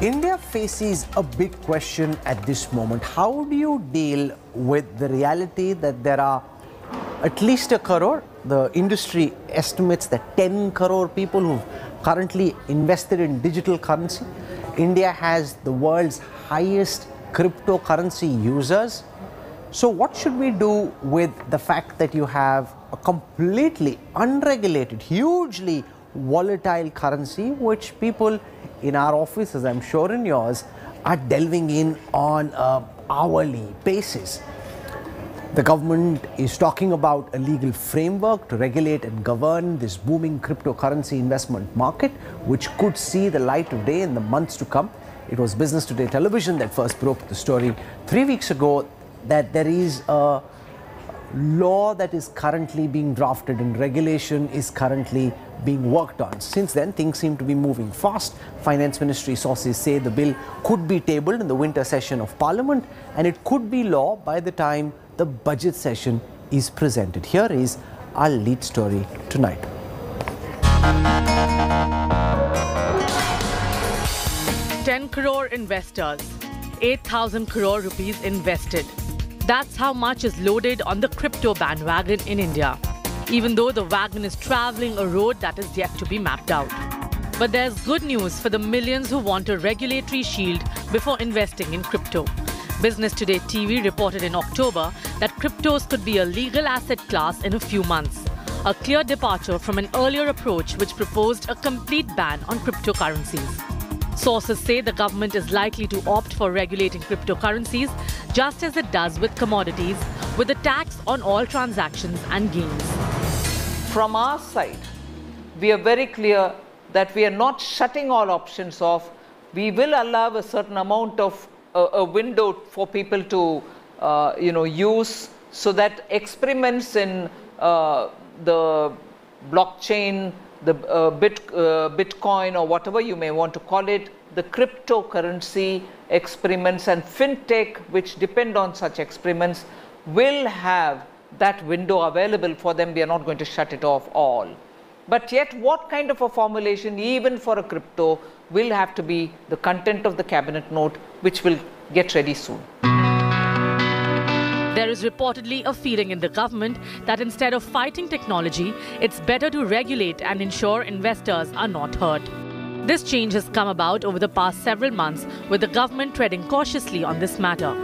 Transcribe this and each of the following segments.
India faces a big question at this moment. How do you deal with the reality that there are at least a crore, the industry estimates that 10 crore people who've currently invested in digital currency. India has the world's highest cryptocurrency users. So what should we do with the fact that you have a completely unregulated, hugely volatile currency, which people in our offices, I'm sure in yours, are delving in on an hourly basis? The government is talking about a legal framework to regulate and govern this booming cryptocurrency investment market, which could see the light of day in the months to come. It was Business Today Television that first broke the story 3 weeks ago that there is a law that is currently being drafted and regulation is currently being worked on. Since then, things seem to be moving fast. Finance Ministry sources say the bill could be tabled in the winter session of Parliament and it could be law by the time the budget session is presented. Here is our lead story tonight. $10 crore investors, 8,000 crore rupees invested. That's how much is loaded on the crypto bandwagon in India, even though the wagon is traveling a road that is yet to be mapped out. But there's good news for the millions who want a regulatory shield before investing in crypto. Business Today TV reported in October that cryptos could be a legal asset class in a few months, a clear departure from an earlier approach which proposed a complete ban on cryptocurrencies. Sources say the government is likely to opt for regulating cryptocurrencies just as it does with commodities, with a tax on all transactions and gains. From our side, we are very clear that we are not shutting all options off. We will allow a certain amount of a window for people to use, so that experiments in the blockchain, the Bitcoin or whatever you may want to call it, the cryptocurrency experiments and fintech which depend on such experiments will have that window available for them. We are not going to shut it off all. But yet what kind of a formulation even for a crypto will have to be the content of the cabinet note, which will get ready soon. There is reportedly a feeling in the government that instead of fighting technology, it's better to regulate and ensure investors are not hurt. This change has come about over the past several months, with the government treading cautiously on this matter.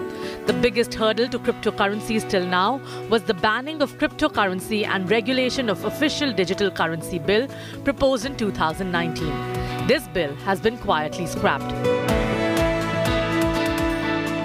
The biggest hurdle to cryptocurrencies till now was the banning of cryptocurrency and regulation of official digital currency bill proposed in 2019. This bill has been quietly scrapped.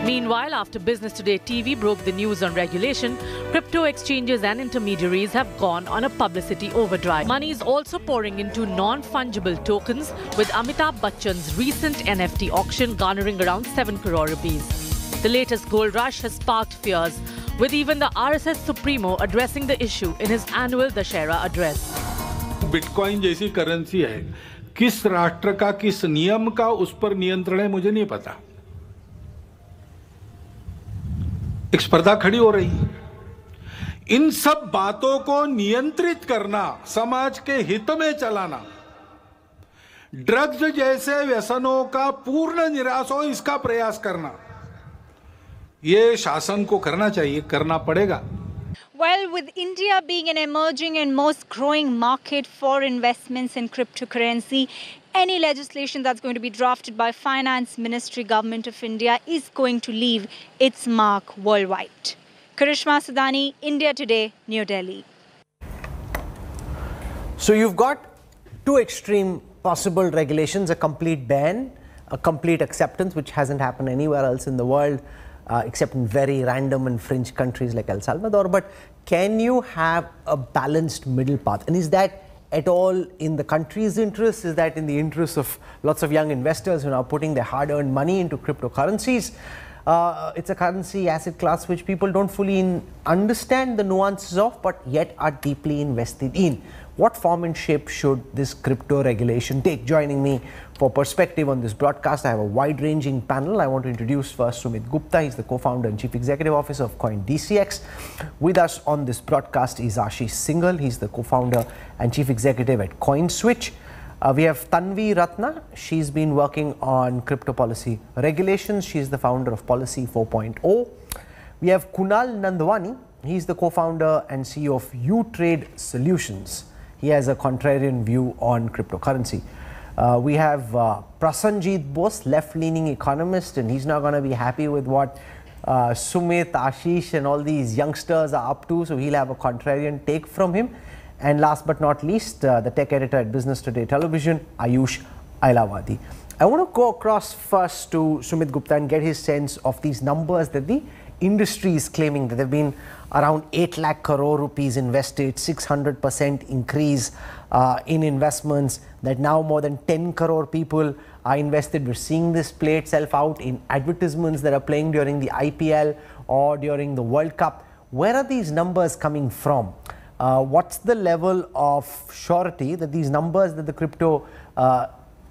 Meanwhile, after Business Today TV broke the news on regulation, crypto exchanges and intermediaries have gone on a publicity overdrive. Money is also pouring into non-fungible tokens, with Amitabh Bachchan's recent NFT auction garnering around 7 crore rupees. The latest gold rush has sparked fears, with even the RSS Supremo addressing the issue in his annual Dussehra address. Bitcoin जैसी currency है, किस राष्ट्र का, किस नियम का उस पर नियंत्रण है, मुझे नहीं पता. एक स्पर्धा खड़ी हो रही है. इन सब बातों को नियंत्रित करना, समाज के हित में चलाना, ड्रग्स जैसे व्यसनों का पूर्ण निराश हो इसका प्रयास करना, ये शासन को करना चाहिए, करना पड़ेगा. Well, with India being an emerging and most growing market for investments in cryptocurrency, any legislation that's going to be drafted by Finance Ministry, Government of India, is going to leave its mark worldwide. Karishma Sudani, India Today, New Delhi. So you've got two extreme possible regulations: a complete ban, a complete acceptance, which hasn't happened anywhere else in the world, except in very random and fringe countries like El Salvador. But can you have a balanced middle path? And is that at all in the country's interest? Is that in the interest of lots of young investors who are now putting their hard-earned money into cryptocurrencies? It's a currency asset class which people don't fully understand the nuances of, but yet are deeply invested in. What form and shape should this crypto regulation take? Joining me for perspective on this broadcast, I have a wide-ranging panel. I want to introduce first Sumit Gupta. He's the co-founder and chief executive officer of CoinDCX. With us on this broadcast is Ashish Singhal. He's the co-founder and chief executive at CoinSwitch. We have Tanvi Ratna. She's been working on crypto policy regulations. She's the founder of Policy 4.0. We have Kunal Nandwani. He's the co-founder and CEO of U-Trade Solutions. He has a contrarian view on cryptocurrency. We have Prasanjit Bose, left-leaning economist, and he's not going to be happy with what Sumit, Ashish and all these youngsters are up to, so he'll have a contrarian take from him. And last but not least, the tech editor at Business Today Television, Ayush Ailavadi. I want to go across first to Sumit Gupta and get his sense of these numbers that the industry is claiming, that there have been around 8 lakh crore rupees invested, 600% increase in investments, that now more than 10 crore people are invested. We're seeing this play itself out in advertisements that are playing during the IPL or during the World Cup. Where are these numbers coming from? What's the level of surety that these numbers that the crypto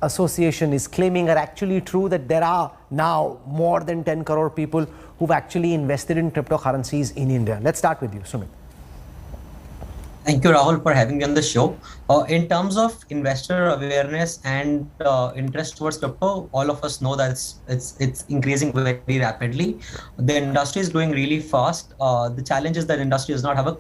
association is claiming are actually true, that there are now more than 10 crore people who've actually invested in cryptocurrencies in India? Let's start with you, Sumit. Thank you, Rahul, for having me on the show. In terms of investor awareness and interest towards crypto, all of us know that it's increasing very rapidly. The industry is growing really fast. The challenge is that industry does not have a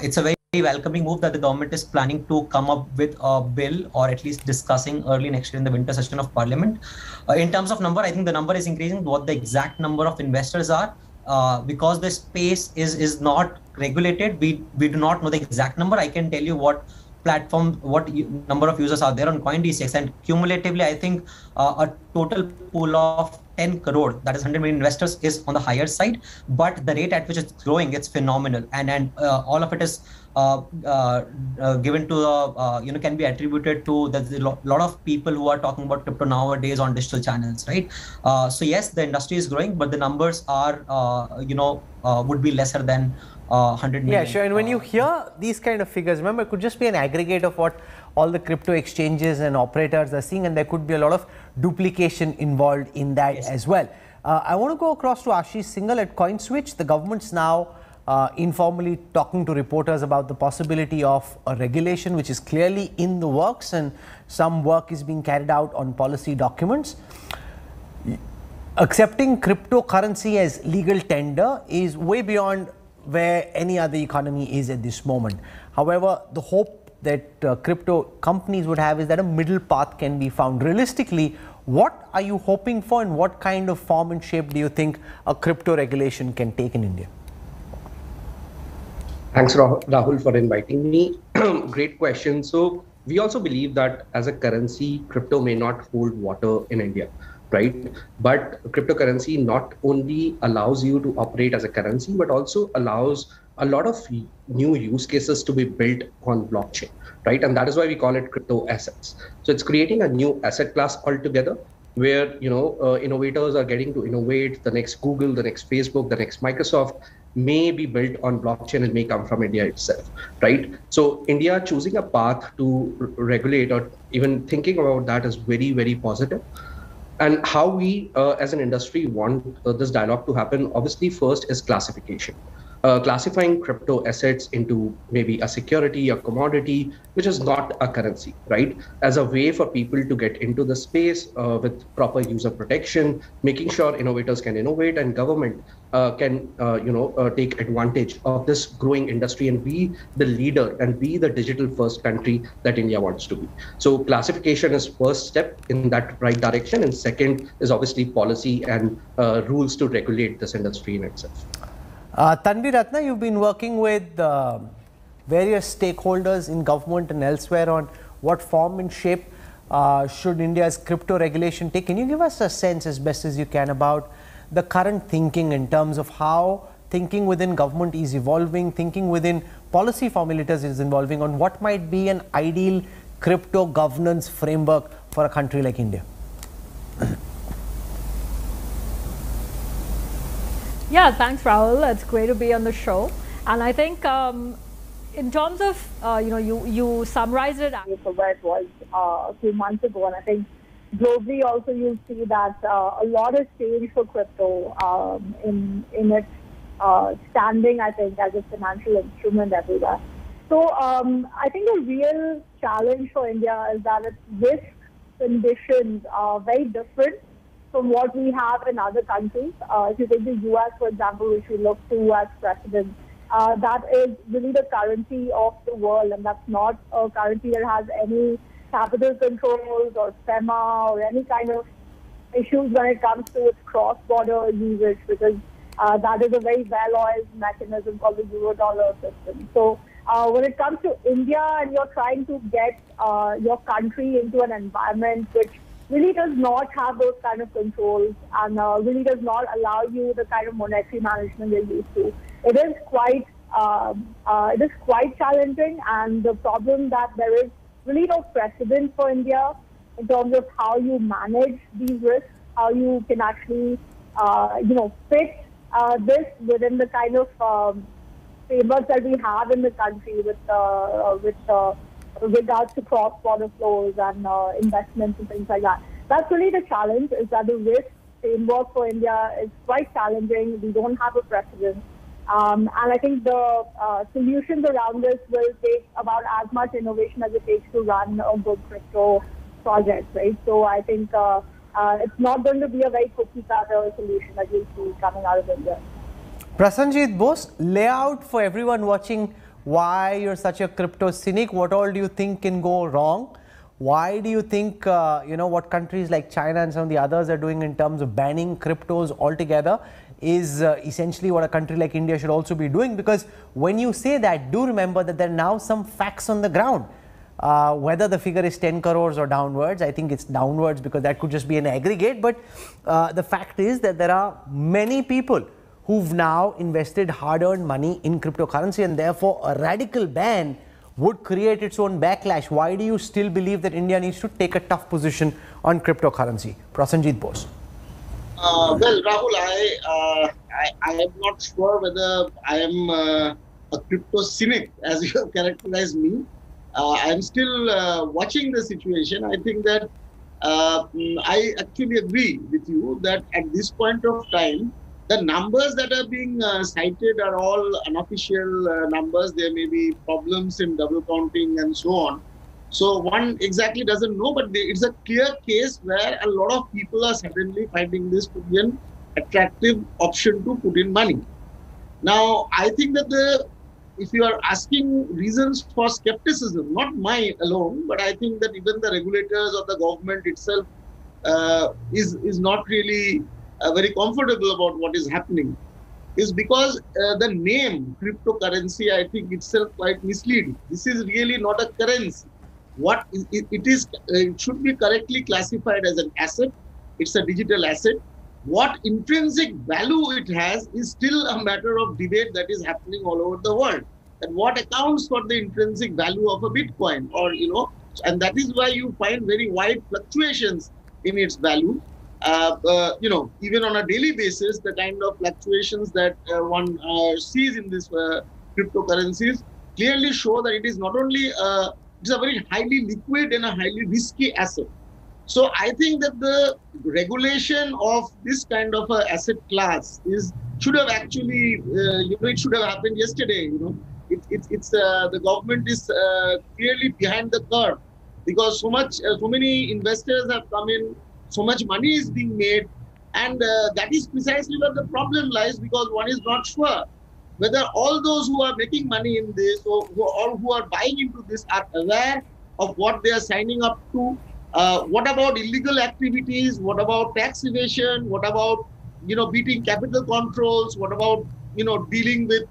it's a very welcoming move that the government is planning to come up with a bill, or at least discussing early next year in the winter session of Parliament. In terms of number, I think the number is increasing. What the exact number of investors are, because the space is not regulated, we do not know the exact number. I can tell you what platform, what number of users are there on CoinDCX, and cumulatively, I think a total pool of 10 crore, that is 100 million investors, is on the higher side, but the rate at which it's growing, it's phenomenal, and all of it is given to the can be attributed to the lot of people who are talking about crypto nowadays on digital channels, right? So yes, the industry is growing, but the numbers are would be lesser than 100 million. Yeah, sure. And when you hear these kind of figures, remember, it could just be an aggregate of what all the crypto exchanges and operators are seeing, and there could be a lot of duplication involved in that as well. I want to go across to Ashish Singhal at CoinSwitch. The government's now informally talking to reporters about the possibility of a regulation which is clearly in the works, and some work is being carried out on policy documents. Accepting cryptocurrency as legal tender is way beyond where any other economy is at this moment. However, the hope that crypto companies would have is that a middle path can be found. Realistically, what are you hoping for, and what kind of form and shape do you think a crypto regulation can take in India? Thanks, Rahul, for inviting me. Great question. So we also believe that as a currency, crypto may not hold water in India, right? But cryptocurrency not only allows you to operate as a currency, but also allows a lot of new use cases to be built on blockchain, right? And that is why we call it crypto assets. So it's creating a new asset class altogether, where innovators are getting to innovate. The next Google, the next Facebook, the next Microsoft may be built on blockchain and may come from India itself, right? So India choosing a path to regulate, or even thinking about that, is very, very positive. And how we as an industry want this dialogue to happen, obviously first is classification. Classifying crypto assets into maybe a security, a commodity, which is not a currency, right? As a way for people to get into the space with proper user protection, making sure innovators can innovate and government can take advantage of this growing industry and be the leader and be the digital first country that India wants to be. So classification is first step in that right direction, and second is obviously policy and rules to regulate this industry in itself. Tanvi Ratna, you've been working with various stakeholders in government and elsewhere on what form and shape should India's crypto regulation take. Can you give us a sense, as best as you can, about the current thinking in terms of how thinking within government is evolving, thinking within policy formulators is evolving, on what might be an ideal crypto governance framework for a country like India? Yeah, thanks, Rahul. It's great to be on the show. And I think in terms of, you summarized it for where it was a few months ago. And I think globally also you'll see that a lot has changed for crypto in its standing, I think, as a financial instrument everywhere. So I think the real challenge for India is that its risk conditions are very different from what we have in other countries. If you take the US, for example, which we look to as precedent, that is really the currency of the world, and that's not a currency that has any capital controls or SEMA or any kind of issues when it comes to its cross-border usage, because that is a very well-oiled mechanism called the Euro-dollar system. So when it comes to India and you're trying to get your country into an environment which really does not have those kind of controls and really does not allow you the kind of monetary management you're used to, it is quite challenging. And the problem that there is really no precedent for India in terms of how you manage these risks, how you can actually fit this within the kind of framework that we have in the country with regards to cross-border flows and investments and things like that. That's really the challenge, is that the risk framework for India is quite challenging. We don't have a precedent. And I think the solutions around this will take about as much innovation as it takes to run a good crypto project, right? So I think it's not going to be a very cookie-cutter solution that we see coming out of India. Prasenjit Bose, lay out for everyone watching why you're such a crypto cynic. What all do you think can go wrong? Why do you think, what countries like China and some of the others are doing in terms of banning cryptos altogether is essentially what a country like India should also be doing? Because when you say that, do remember that there are now some facts on the ground. Whether the figure is 10 crores or downwards, I think it's downwards because that could just be an aggregate. But the fact is that there are many people who've now invested hard-earned money in cryptocurrency, and therefore a radical ban would create its own backlash. Why do you still believe that India needs to take a tough position on cryptocurrency? Prasenjit Bose. Well, Rahul, I am not sure whether I am a crypto cynic, as you have characterized me. I am still watching the situation. I think that I actually agree with you that at this point of time, the numbers that are being cited are all unofficial numbers. There may be problems in double counting and so on. So one exactly doesn't know, but it's a clear case where a lot of people are suddenly finding this to be an attractive option to put in money. Now, I think that if you are asking reasons for skepticism, not mine alone, but I think that even the regulators or the government itself is not really very comfortable about what is happening, is because the name cryptocurrency, I think itself quite misleading. This is really not a currency. What it is, it should be correctly classified as an asset. It's a digital asset. What intrinsic value it has is still a matter of debate that is happening all over the world. And what accounts for the intrinsic value of a Bitcoin, or and that is why you find very wide fluctuations in its value. Even on a daily basis, the kind of fluctuations that one sees in these cryptocurrencies clearly show that it is not only it's a very highly liquid and a highly risky asset. So I think that the regulation of this kind of asset class should have actually, it should have happened yesterday. The government is clearly behind the curve, because so many investors have come in, so much money is being made, and that is precisely where the problem lies, because one is not sure whether all those who are making money in this or who are buying into this are aware of what they are signing up to. What about illegal activities? What about tax evasion? What about beating capital controls? What about dealing with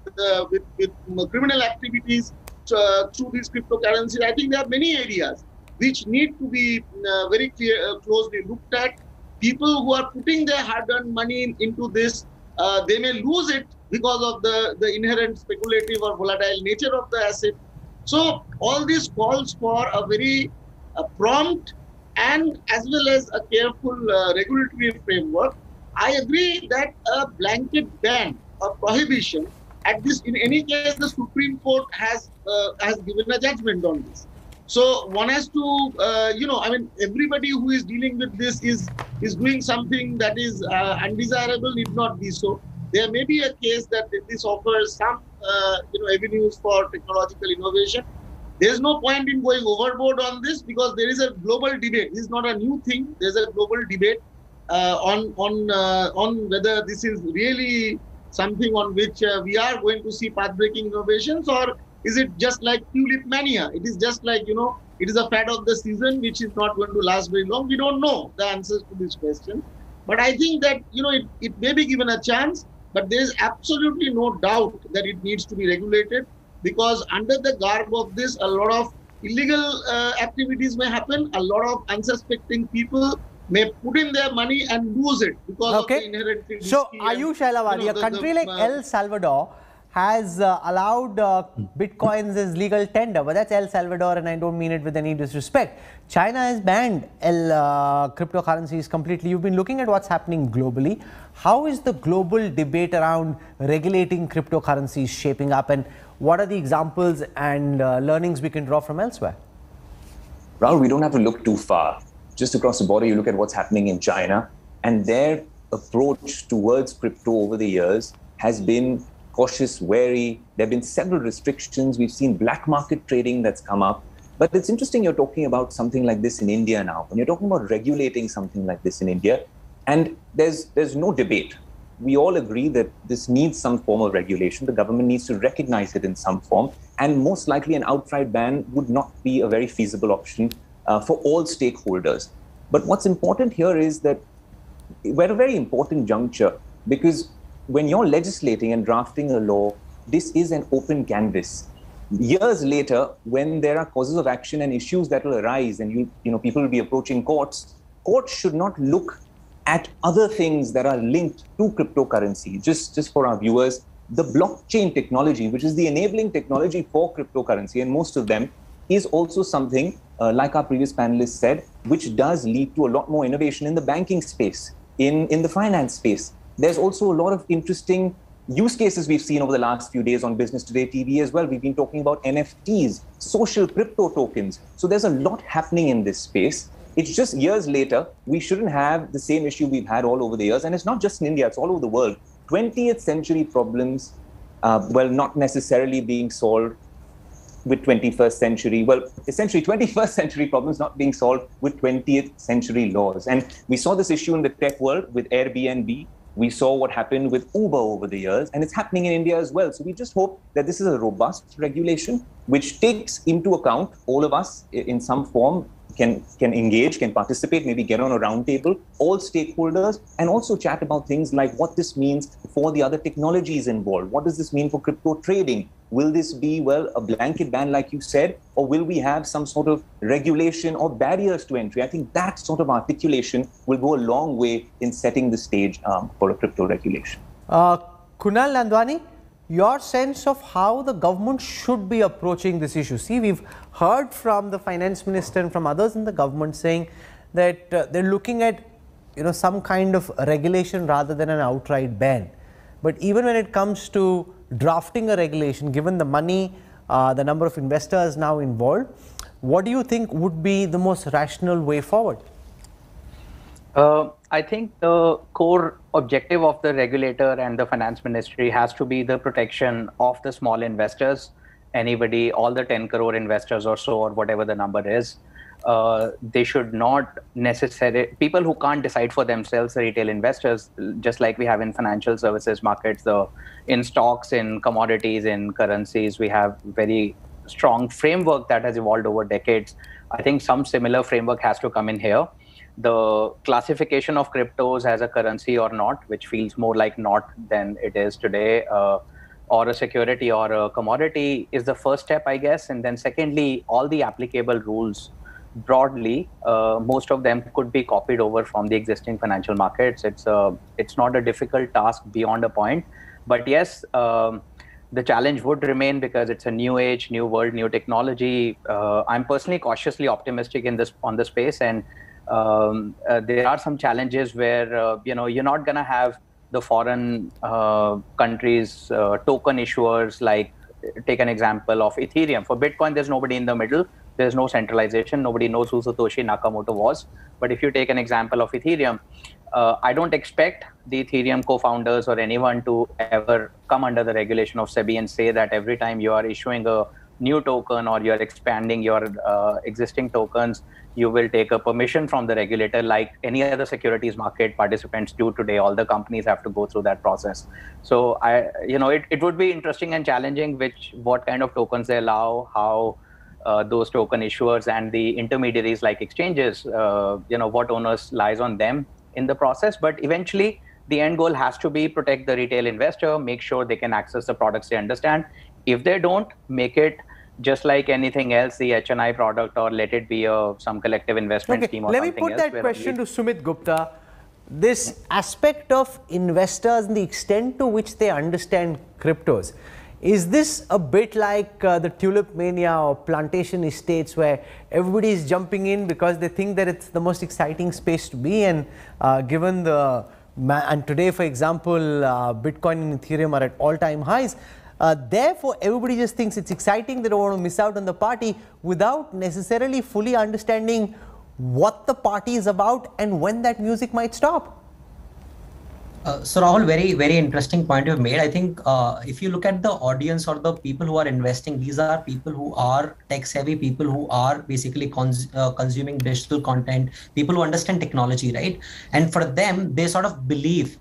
criminal activities through these cryptocurrencies? I think there are many areas which need to be very closely looked at. People who are putting their hard-earned money into this, they may lose it because of the inherent speculative or volatile nature of the asset. So all this calls for a very prompt and as well as a careful regulatory framework. I agree that a blanket ban or prohibition, in any case, the Supreme Court has given a judgment on this. So one has to, everybody who is dealing with this is doing something that is undesirable, need not be so. There may be a case that this offers some, avenues for technological innovation. There's no point in going overboard on this because there is a global debate. This is not a new thing. There's a global debate on whether this is really something on which we are going to see path-breaking innovations, or is it just like tulip mania? It is just like, it is a fad of the season which is not going to last very long. We don't know the answers to this question. But I think that, it may be given a chance, but there is absolutely no doubt that it needs to be regulated, because under the garb of this, a lot of illegal activities may happen. A lot of unsuspecting people may put in their money and lose it because of the inherently risky. So, Ayush Ailavadi, a country like El Salvador has allowed bitcoins as legal tender, but that's El Salvador, and I don't mean it with any disrespect. China has banned cryptocurrencies completely. You've been looking at what's happening globally. How is the global debate around regulating cryptocurrencies shaping up, and what are the examples and learnings we can draw from elsewhere? Rahul, we don't have to look too far. Just across the border, you look at what's happening in China, and their approach towards crypto over the years has been cautious, wary. There have been several restrictions. We've seen black market trading that's come up. But it's interesting you're talking about something like this in India now. When you're talking about regulating something like this in India, and there's no debate. We all agree that this needs some form of regulation. The government needs to recognize it in some form. And most likely an outright ban would not be a very feasible option for all stakeholders. But what's important here is that we're at a very important juncture, because when you're legislating and drafting a law, this is an open canvas. Years later, when there are causes of action and issues that will arise, and people will be approaching courts, courts should not look at other things that are linked to cryptocurrency. Just for our viewers, the blockchain technology, which is the enabling technology for cryptocurrency, and most of them, is also something, like our previous panelists said, which does lead to a lot more innovation in the banking space, in the finance space. There's also a lot of interesting use cases we've seen over the last few days on Business Today TV as well. We've been talking about NFTs, social crypto tokens. So there's a lot happening in this space. It's just years later, we shouldn't have the same issue we've had all over the years. And it's not just in India, it's all over the world. 20th century problems, not necessarily being solved with 21st century, essentially 21st century problems not being solved with 20th century laws. And we saw this issue in the tech world with Airbnb. We saw what happened with Uber over the years, and it's happening in India as well. So we just hope that this is a robust regulation which takes into account all of us in some form, can engage, can participate, maybe get on a round table, all stakeholders, and also chat about things like what this means for the other technologies involved. What does this mean for crypto trading? Will this be, a blanket ban, like you said, or will we have some sort of regulation or barriers to entry? I think that sort of articulation will go a long way in setting the stage for a crypto regulation. Kunal Nandwani, your sense of how the government should be approaching this issue. See, we've heard from the finance minister and from others in the government saying that they're looking at some kind of regulation rather than an outright ban. But even when it comes to drafting a regulation, given the money, the number of investors now involved, what do you think would be the most rational way forward? I think the core objective of the regulator and the finance ministry has to be the protection of the small investors. Anybody, all the 10 crore investors or so, or whatever the number is, they should not necessarily, people who can't decide for themselves, the retail investors, just like we have in financial services markets, in stocks, in commodities, in currencies, we have very strong framework that has evolved over decades. I think some similar framework has to come in here. The classification of cryptos as a currency or not, which feels more like not than it is today, or a security or a commodity, is the first step, I guess. And then secondly, all the applicable rules broadly, most of them could be copied over from the existing financial markets. It's not a difficult task beyond a point. But yes, the challenge would remain because it's a new age, new world, new technology. I'm personally cautiously optimistic on the space, and there are some challenges where you're not going to have the foreign countries token issuers. Like, take an example of Ethereum. For Bitcoin, there's nobody in the middle. There's no centralization. Nobody knows who Satoshi Nakamoto was. But if you take an example of Ethereum, I don't expect the Ethereum co-founders or anyone to ever come under the regulation of SEBI and say that every time you are issuing a new token or you're expanding your existing tokens, you will take a permission from the regulator like any other securities market participants do today. All the companies have to go through that process. So it would be interesting and challenging what kind of tokens they allow, how those token issuers and the intermediaries like exchanges, what onus lies on them in the process. But eventually, the end goal has to be protect the retail investor, make sure they can access the products they understand. If they don't, make it just like anything else, the HNI product, or let it be some collective investment scheme or something else. Let me put that question to Sumit Gupta. This aspect of investors and the extent to which they understand cryptos, is this a bit like the tulip mania or plantation estates where everybody is jumping in because they think that it's the most exciting space to be, and given the and today, for example, Bitcoin and Ethereum are at all-time highs. Therefore, everybody just thinks it's exciting, they don't want to miss out on the party without necessarily fully understanding what the party is about and when that music might stop. So Rahul, very, very interesting point you've made. I think if you look at the audience or the people who are investing, these are people who are tech savvy, people who are basically consuming digital content, people who understand technology, right? And for them, they sort of believe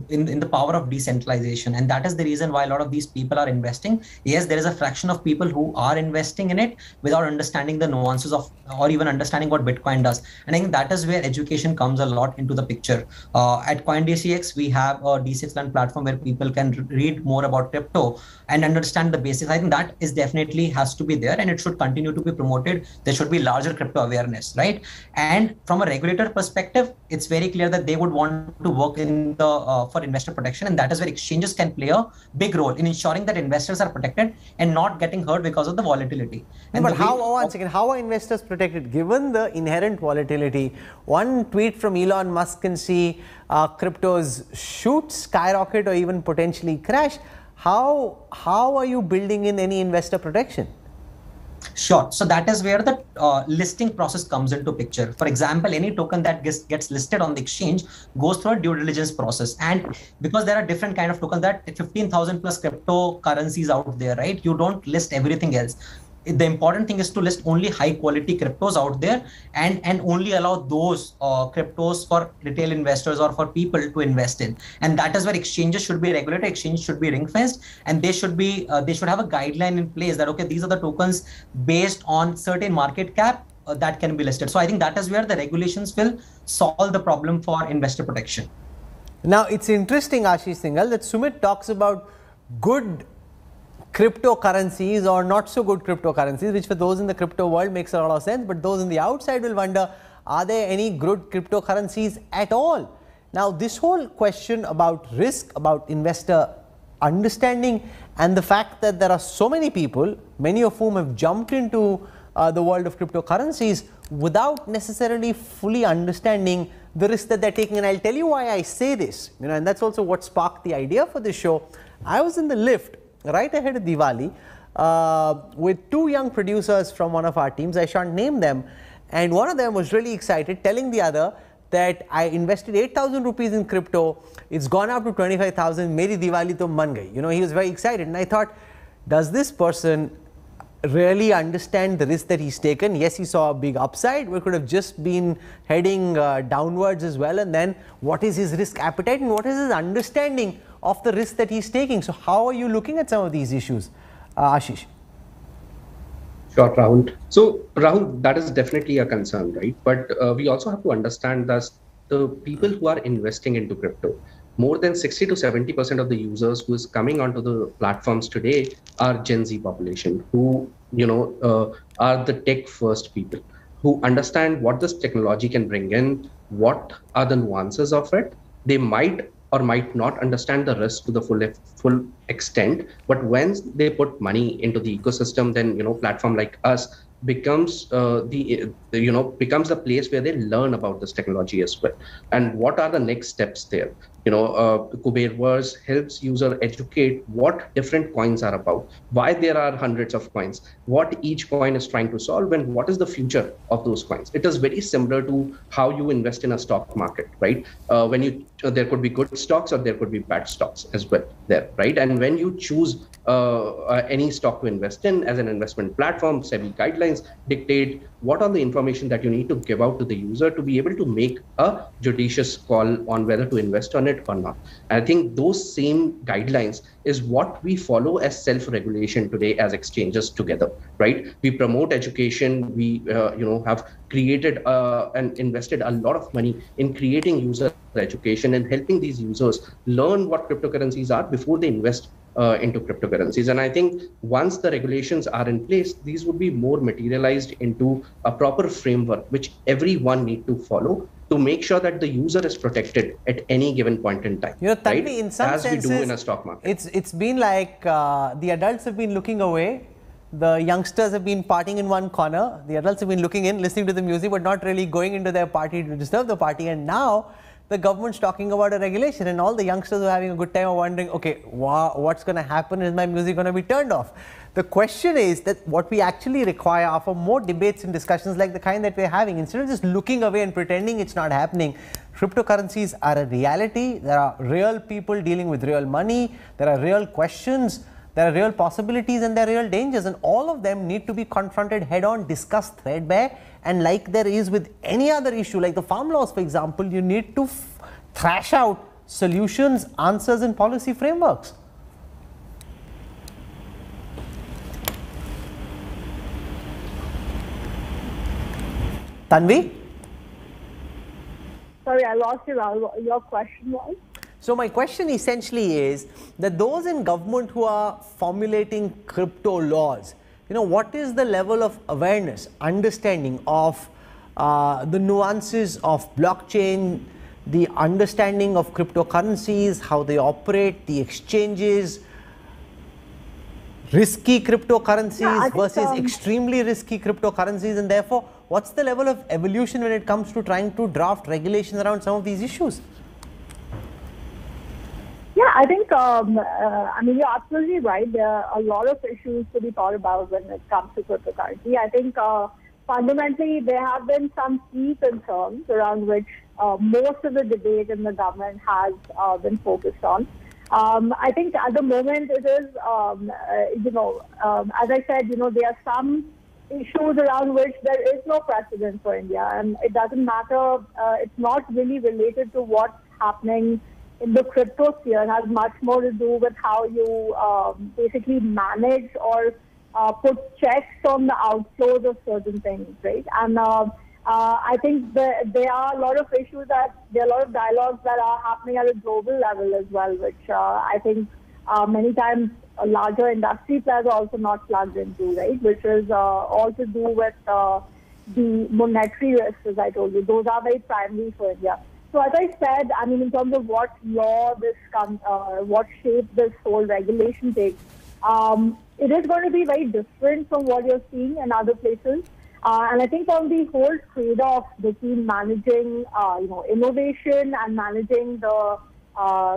in the power of decentralization. And that is the reason why a lot of these people are investing. Yes, there is a fraction of people who are investing in it without understanding the nuances of, or even understanding what Bitcoin does. And I think that is where education comes a lot into the picture. At CoinDCX, we have a Decentraland platform where people can read more about crypto and understand the basics. I think that is definitely has to be there, and it should continue to be promoted. There should be larger crypto awareness, right? And from a regulator perspective, it's very clear that they would want to work in the for investor protection, and that is where exchanges can play a big role in ensuring that investors are protected and not getting hurt because of the volatility. And but how are investors protected given the inherent volatility? One tweet from Elon Musk can see cryptos shoot, skyrocket, or even potentially crash. How are you building in any investor protection? Sure. So that is where the listing process comes into picture. For example, any token that gets listed on the exchange goes through a due diligence process. And because there are different kind of tokens, that 15,000 plus cryptocurrencies out there, right? You don't list everything else. The important thing is to list only high quality cryptos out there and only allow those cryptos for retail investors or for people to invest in. And that is where exchanges should be regulated, exchanges should be ring fenced, and they should have a guideline in place that, okay, these are the tokens based on certain market cap that can be listed. So I think that is where the regulations will solve the problem for investor protection. Now, it's interesting, Ashish Singhal, that Sumit talks about good cryptocurrencies or not so good cryptocurrencies, which for those in the crypto world makes a lot of sense, but those in the outside will wonder, are there any good cryptocurrencies at all? Now, this whole question about risk, about investor understanding, and the fact that there are so many people, many of whom have jumped into the world of cryptocurrencies without necessarily fully understanding the risk that they're taking. And I'll tell you why I say this, and that's also what sparked the idea for this show. I was in the lift right ahead of Diwali with two young producers from one of our teams. I shan't name them, and one of them was really excited, telling the other that I invested 8,000 rupees in crypto, it's gone up to 25,000, meri Diwali to man gayi. He was very excited, and I thought, does this person really understand the risk that he's taken? Yes, he saw a big upside, we could have just been heading downwards as well, and then what is his risk appetite and what is his understanding of the risk that he's taking? So how are you looking at some of these issues, Ashish? Sure, Rahul. So Rahul, that is definitely a concern, right? But we also have to understand that the people who are investing into crypto, more than 60 to 70% of the users who is coming onto the platforms today are Gen Z population, who are the tech first people, who understand what this technology can bring in, what are the nuances of it. They might or might not understand the risk to the full extent, but when they put money into the ecosystem, then platform like us becomes becomes the place where they learn about this technology as well. And what are the next steps there? Kuberverse helps user educate what different coins are about, why there are hundreds of coins, what each coin is trying to solve, and what is the future of those coins. It is very similar to how you invest in a stock market, right? There could be good stocks or there could be bad stocks as well. there, right? And when you choose any stock to invest in as an investment platform, SEBI guidelines dictate what are the information that you need to give out to the user to be able to make a judicious call on whether to invest on it or not. And I think those same guidelines is what we follow as self-regulation today as exchanges together, right? We promote education. We, have created and invested a lot of money in creating user education and helping these users learn what cryptocurrencies are before they invest into cryptocurrencies. And I think once the regulations are in place, these would be more materialized into a proper framework, which everyone need to follow to make sure that the user is protected at any given point in time. Tanvi, right? in some as senses, we do in a stock market. It's been like the adults have been looking away, the youngsters have been partying in one corner, the adults have been looking in, listening to the music, but not really going into their party to disturb the party. And now the government's talking about a regulation, and all the youngsters who are having a good time are wondering, okay, what's going to happen? Is my music going to be turned off? The question is that what we actually require are for more debates and discussions like the kind that we're having. Instead of just looking away and pretending it's not happening, cryptocurrencies are a reality. There are real people dealing with real money. There are real questions. There are real possibilities and there are real dangers, and all of them need to be confronted head on, discussed threadbare. And like there is with any other issue, like the farm laws, for example, you need to thrash out solutions, answers, and policy frameworks. Tanvi? Sorry, I lost you. Your question was? So my question essentially is that those in government who are formulating crypto laws, what is the level of awareness, understanding of the nuances of blockchain, the understanding of cryptocurrencies, how they operate, the exchanges, risky cryptocurrencies versus extremely risky cryptocurrencies, and therefore what's the level of evolution when it comes to trying to draft regulations around some of these issues? Yeah, I think, you're absolutely right. There are a lot of issues to be thought about when it comes to cryptocurrency. I think fundamentally there have been some key concerns around which most of the debate in the government has been focused on. I think at the moment it is, as I said, there are some issues around which there is no precedent for India, and it doesn't matter. It's not really related to what's happening in the crypto sphere. It has much more to do with how you basically manage or put checks on the outflows of certain things, right? And I think there are a lot of issues there are a lot of dialogues that are happening at a global level as well, which I think many times larger industry players are also not plugged into, right? Which is all to do with the monetary risks, as I told you. Those are very primary for India. So as I said, in terms of what law what shape this whole regulation takes, it is going to be very different from what you're seeing in other places. And I think on the whole trade-off between managing, innovation and managing the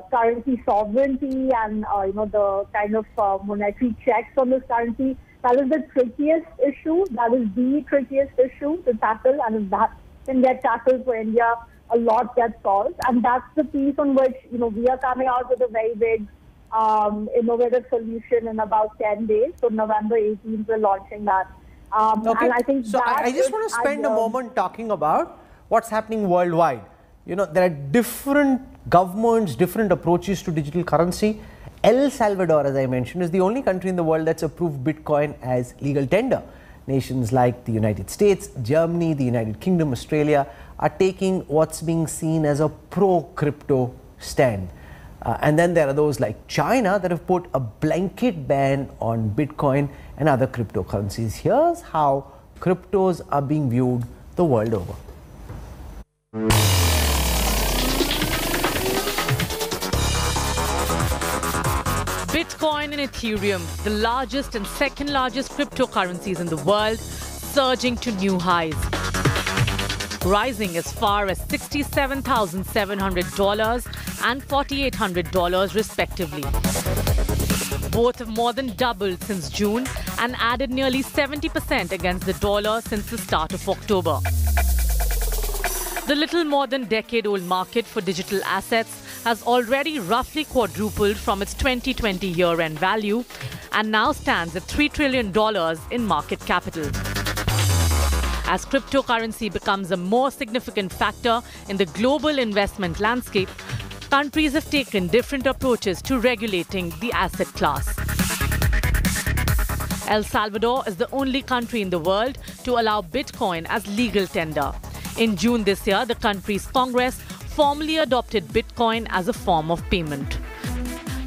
currency sovereignty and, the kind of monetary checks on this currency, that is the trickiest issue. That is the trickiest issue to tackle. And if that can get tackled for India, a lot gets solved. And that's the piece on which, we are coming out with a very big innovative solution in about 10 days. So November 18th, we're launching that. Okay. And I think so I just want to spend a moment talking about what's happening worldwide. There are different governments, different approaches to digital currency. El Salvador, as I mentioned, is the only country in the world that's approved Bitcoin as legal tender. Nations like the United States, Germany, the United Kingdom, Australia are taking what's being seen as a pro-crypto stand. And then there are those like China that have put a blanket ban on Bitcoin and other cryptocurrencies. Here's how cryptos are being viewed the world over. Bitcoin and Ethereum, the largest and second largest cryptocurrencies in the world, surging to new highs, rising as far as $67,700 and $4,800 respectively. Both have more than doubled since June and added nearly 70% against the dollar since the start of October. The little more than decade-old market for digital assets has already roughly quadrupled from its 2020 year-end value and now stands at $3 trillion in market capital. As cryptocurrency becomes a more significant factor in the global investment landscape, countries have taken different approaches to regulating the asset class. El Salvador is the only country in the world to allow Bitcoin as legal tender. In June this year, the country's Congress formally adopted Bitcoin as a form of payment.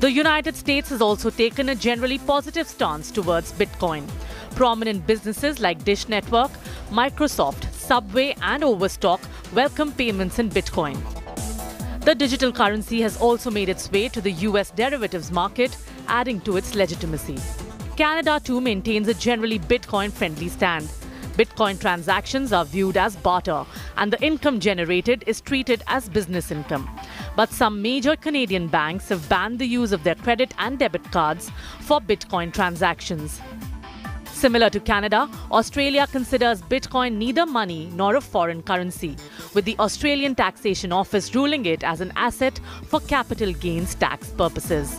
The United States has also taken a generally positive stance towards Bitcoin. Prominent businesses like Dish Network, Microsoft, Subway and Overstock welcome payments in Bitcoin. The digital currency has also made its way to the US derivatives market, adding to its legitimacy. Canada too maintains a generally Bitcoin-friendly stand. Bitcoin transactions are viewed as barter and the income generated is treated as business income. But some major Canadian banks have banned the use of their credit and debit cards for Bitcoin transactions. Similar to Canada, Australia considers Bitcoin neither money nor a foreign currency, with the Australian Taxation Office ruling it as an asset for capital gains tax purposes.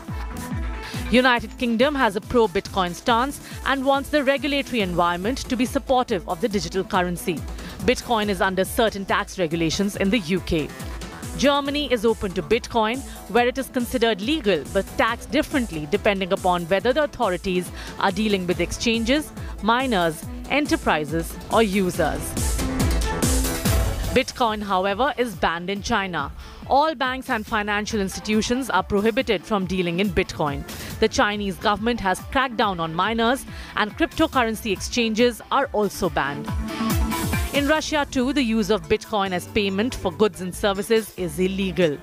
United Kingdom has a pro-Bitcoin stance and wants the regulatory environment to be supportive of the digital currency. Bitcoin is under certain tax regulations in the UK. Germany is open to Bitcoin, where it is considered legal but taxed differently depending upon whether the authorities are dealing with exchanges, miners, enterprises or users. Bitcoin, however, is banned in China. All banks and financial institutions are prohibited from dealing in Bitcoin. The Chinese government has cracked down on miners and cryptocurrency exchanges are also banned. In Russia too, the use of Bitcoin as payment for goods and services is illegal.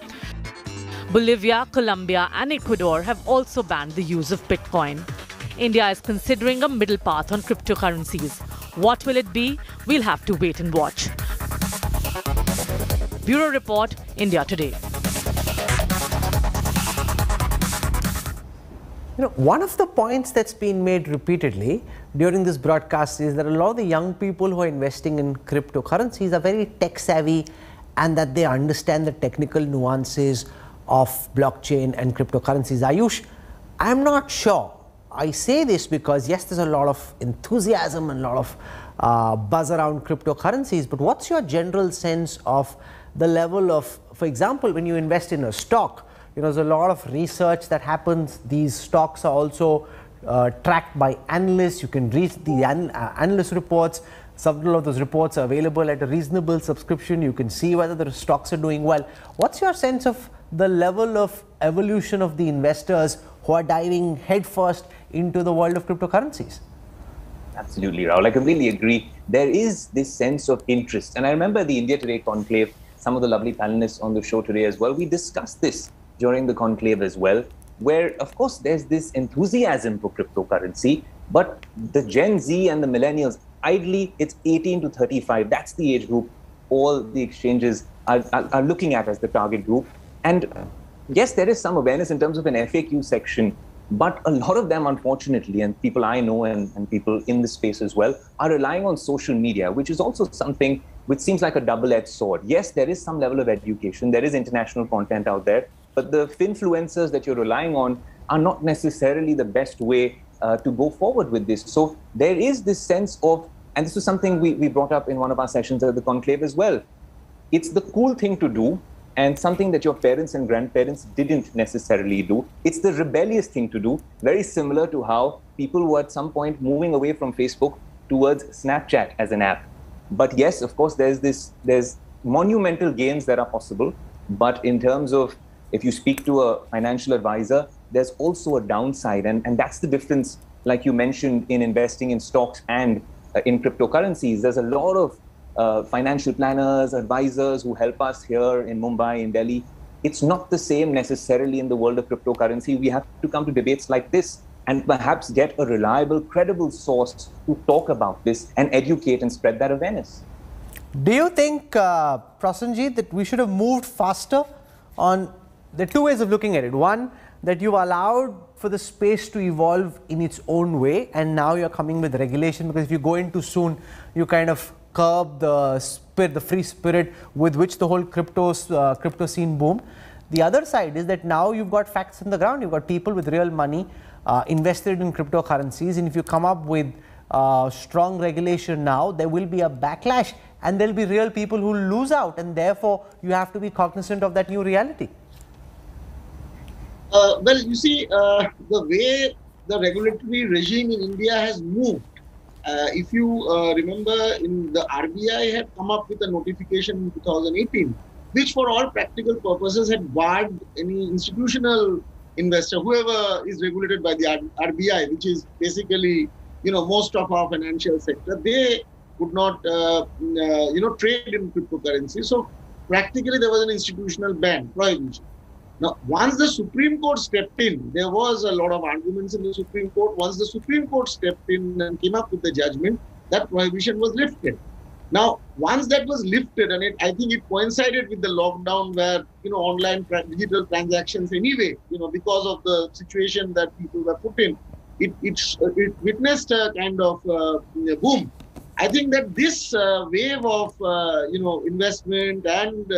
Bolivia, Colombia and Ecuador have also banned the use of Bitcoin. India is considering a middle path on cryptocurrencies. What will it be? We'll have to wait and watch. Bureau Report, India Today. One of the points that's been made repeatedly during this broadcast is that a lot of the young people who are investing in cryptocurrencies are very tech savvy and that they understand the technical nuances of blockchain and cryptocurrencies. Ayush, I'm not sure. I say this because yes, there's a lot of enthusiasm and a lot of buzz around cryptocurrencies, but what's your general sense of the level of, for example, when you invest in a stock, there's a lot of research that happens. These stocks are also tracked by analysts. You can read the analyst reports. Several of those reports are available at a reasonable subscription. You can see whether the stocks are doing well. What's your sense of the level of evolution of the investors who are diving headfirst into the world of cryptocurrencies? Absolutely, Rahul. I completely agree. There is this sense of interest. And I remember the India Today conclave, some of the lovely panelists on the show today as well, we discussed this during the conclave as well, where of course there's this enthusiasm for cryptocurrency, but the Gen Z and the millennials, ideally it's 18 to 35, that's the age group all the exchanges are looking at as the target group. And yes, there is some awareness in terms of an FAQ section, but a lot of them, unfortunately, and people I know and people in the space as well, are relying on social media, which is also something which seems like a double-edged sword. Yes, there is some level of education, there is international content out there, but the finfluencers that you're relying on are not necessarily the best way to go forward with this. So there is this sense of, and this is something we brought up in one of our sessions at the conclave as well, it's the cool thing to do and something that your parents and grandparents didn't necessarily do. It's the rebellious thing to do, very similar to how people were at some point moving away from Facebook towards Snapchat as an app. But yes, of course, there's monumental gains that are possible. But in terms of, if you speak to a financial advisor, there's also a downside. And that's the difference, like you mentioned, in investing in stocks and in cryptocurrencies. There's a lot of financial planners, advisors who help us here in Mumbai, in Delhi. It's not the same necessarily in the world of cryptocurrency. We have to come to debates like this and perhaps get a reliable, credible source to talk about this and educate and spread that awareness. Do you think, Prasenjit, that we should have moved faster on? There are two ways of looking at it. One, that you've allowed for the space to evolve in its own way, and now you're coming with regulation, because if you go in too soon, you kind of curb the free spirit with which the whole crypto scene boomed. The other side is that now you've got facts on the ground. You've got people with real money invested in cryptocurrencies, and if you come up with strong regulation now, there will be a backlash, and there'll be real people who lose out, and therefore you have to be cognizant of that new reality. Well, you see, the way the regulatory regime in India has moved, if you remember, in the RBI had come up with a notification in 2018, which for all practical purposes had barred any institutional investor, whoever is regulated by the RBI, which is basically, most of our financial sector, they could not, trade in cryptocurrency. So practically there was an institutional ban, prohibition. Now, once the Supreme Court stepped in, there was a lot of arguments in the Supreme Court. Once the Supreme Court stepped in and came up with the judgment, that prohibition was lifted. Now, once that was lifted, and I think it coincided with the lockdown where, online digital transactions anyway, because of the situation that people were put in, it witnessed a kind of boom. I think that this wave of, investment and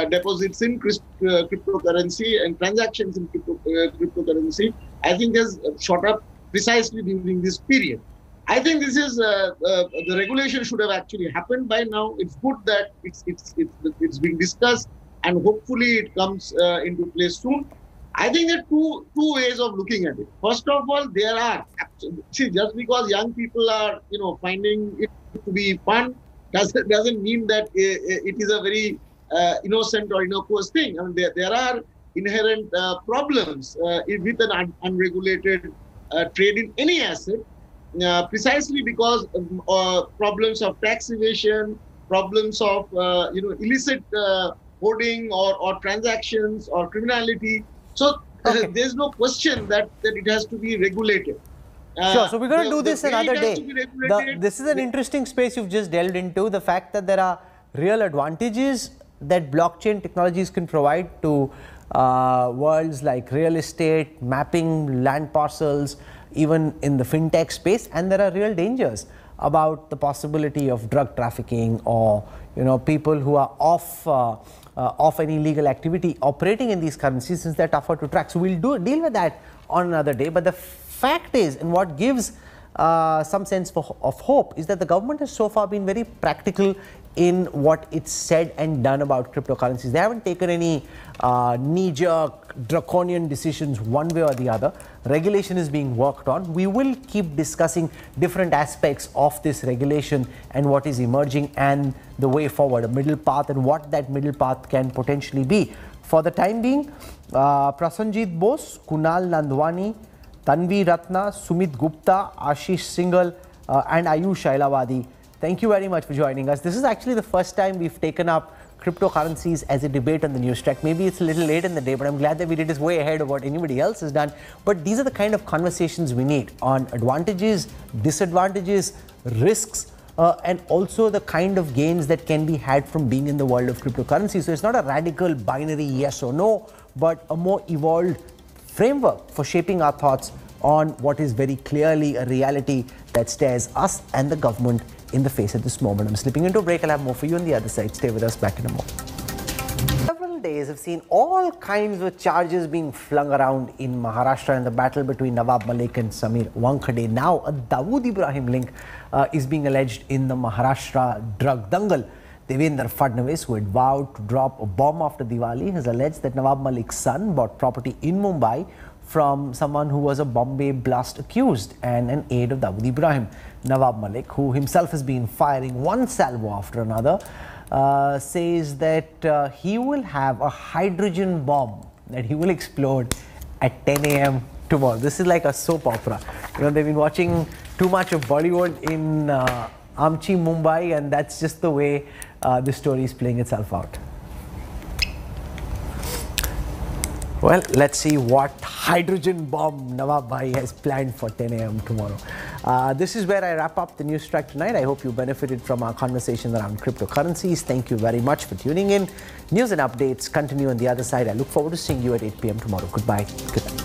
deposits in cryptocurrency and transactions in cryptocurrency, I think has shot up precisely during this period. I think this is the regulation should have actually happened by now. It's good that it's being discussed, and hopefully it comes into place soon. I think there are two ways of looking at it. First of all, there are just because young people are finding it to be fun doesn't mean that it is a very innocent or innocuous thing. I mean, there are inherent problems with an unregulated trade in any asset, precisely because problems of tax evasion, problems of illicit hoarding or transactions or criminality. So there's no question that it has to be regulated. Sure, so we're going to do this another day. This is an interesting space you've just delved into, the fact that there are real advantages that blockchain technologies can provide to worlds like real estate, mapping land parcels, even in the fintech space, and there are real dangers about the possibility of drug trafficking or people who are off any legal activity operating in these currencies, since they're tougher to track. So we'll deal with that on another day. But the fact is, and what gives some sense of hope, is that the government has so far been very practical in what it's said and done about cryptocurrencies. They haven't taken any knee-jerk, draconian decisions one way or the other. Regulation is being worked on. We will keep discussing different aspects of this regulation and what is emerging and the way forward, a middle path, and what that middle path can potentially be. For the time being, Prasanjit Bose, Kunal Nandwani, Tanvi Ratna, Sumit Gupta, Ashish Singhal, and Ayush Ailavadi, thank you very much for joining us. This is actually the first time we've taken up cryptocurrencies as a debate on the news track. Maybe it's a little late in the day, but I'm glad that we did this way ahead of what anybody else has done. But these are the kind of conversations we need on advantages, disadvantages, risks, and also the kind of gains that can be had from being in the world of cryptocurrency. So it's not a radical binary yes or no, but a more evolved framework for shaping our thoughts on what is very clearly a reality that stares us and the government in the face at this moment. I'm slipping into a break. I'll have more for you on the other side. Stay with us. Back in a moment. Several days have seen all kinds of charges being flung around in Maharashtra in the battle between Nawab Malik and Samir Wankhede. Now a Dawood Ibrahim link is being alleged in the Maharashtra drug dangle. Devendra Fadnavis, who had vowed to drop a bomb after Diwali, has alleged that Nawab Malik's son bought property in Mumbai from someone who was a Bombay blast accused and an aide of Dawood Ibrahim. Nawab Malik, who himself has been firing one salvo after another, says that he will have a hydrogen bomb that he will explode at 10 a.m. tomorrow. This is like a soap opera. They've been watching too much of Bollywood in Amchi, Mumbai, and that's just the way the story is playing itself out. Well, let's see what hydrogen bomb Nawab Bhai has planned for 10 a.m. tomorrow. This is where I wrap up the news track tonight. I hope you benefited from our conversation around cryptocurrencies. Thank you very much for tuning in. News and updates continue on the other side. I look forward to seeing you at 8 p.m. tomorrow. Goodbye. Good night.